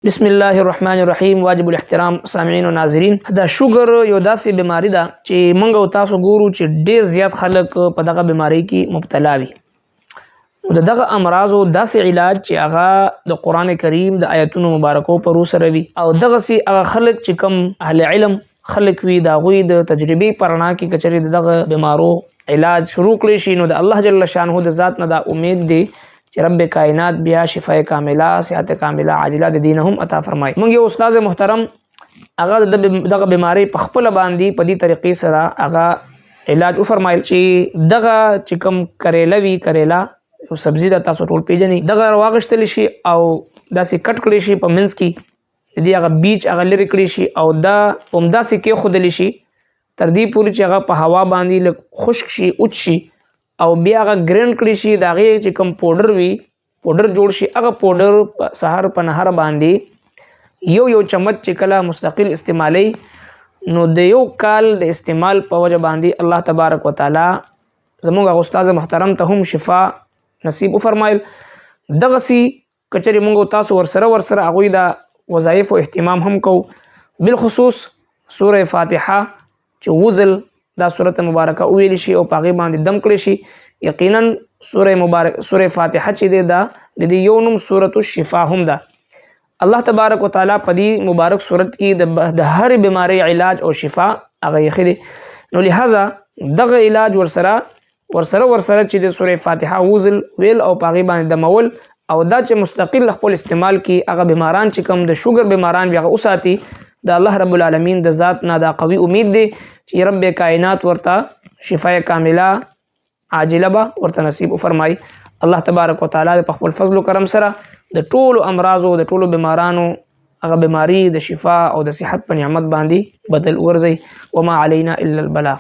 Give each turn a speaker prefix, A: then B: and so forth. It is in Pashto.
A: بسم الله الرحمن الرحیم. واجب الاحترام سامعین او ناظرین، دا شوګر یو داسې بیماری ده چې موږ او تاسو ګورو چې ډیر زیات خلک په دغه بیماری کې مبتلا وي. نو دغه امراضو داسې علاج چې هغه د قران کریم د آیتونو مبارکو پر سره وي او دغه سي هغه خلک چې کم اهل علم خلک وي دا غوي د تجربې پرنا کې کچري دغه بیمارو علاج شروع کړی شي، نو د الله جل شانه د ذات نه دا امید دی چې رب کائنات بیا شفای کامله صحت کامله عاجله د دینهم عطا فرمای. موږ یو استاد محترم هغه دغه بیماری په خپل باندې په دې طریقې سره هغه علاج وفرمایل چې دغه چې کوم کریلا یو سبزی د تاسو ټول پیژنې دغه واغشتل شي او داسې کټ کړی شي په منځ کې دې هغه بیچ هغه لري کړی شي او دا عمده سي کې خودلی شي تر دې پورې چې هغه په هوا باندې خشک شي اوچ شي او بیا هغه ګرینډ کړی شي دا غي چې کوم پاوډر وي پاوډر جوړ شي هغه پاوډر سحر په نهر باندې یو چمچ چې کله مستقل استعمالي نو د یو کال د استعمال په وجه باندې الله تبارک وتعالى زموږ استاد محترم ته هم شفا نصیب فرمایل. دغه سي کچري موږ تاسو ورسره هغه دا وظایف او اهتمام هم کو، بالخصوص سوره فاتحه چې وزل دا سورته مبارکه ویل شي او پاغي باندې دم کړی شي. یقینا سوره فاتحه چې دا د یو نوم سورۃ الشفاء هم ده. الله تبارک وتعالى په دې مبارک سورت کې د هر بیماری علاج او شفاء هغه یخري، نو لہذا دغه علاج ورسره چې د سوره فاتحه وزل ویل او پاغي باندې دمول او دا چې مستقل خپل استعمال کې هغه بیماران چې کوم د شوګر بیماران بیا اوساتي د الله رب العالمین د ذات نه دا قوي امید دی چې رب کائنات ورته شفای کامله عاجله به ورته نصیب فرمای. الله تبارک وتعالى په خپل فضل او کرم سره د ټولو امراضو د ټولو بیمارانو هغه بیماری د شفا او د صحت په نعمت باندې بدل ورزي. وما علينا الا البلاغ.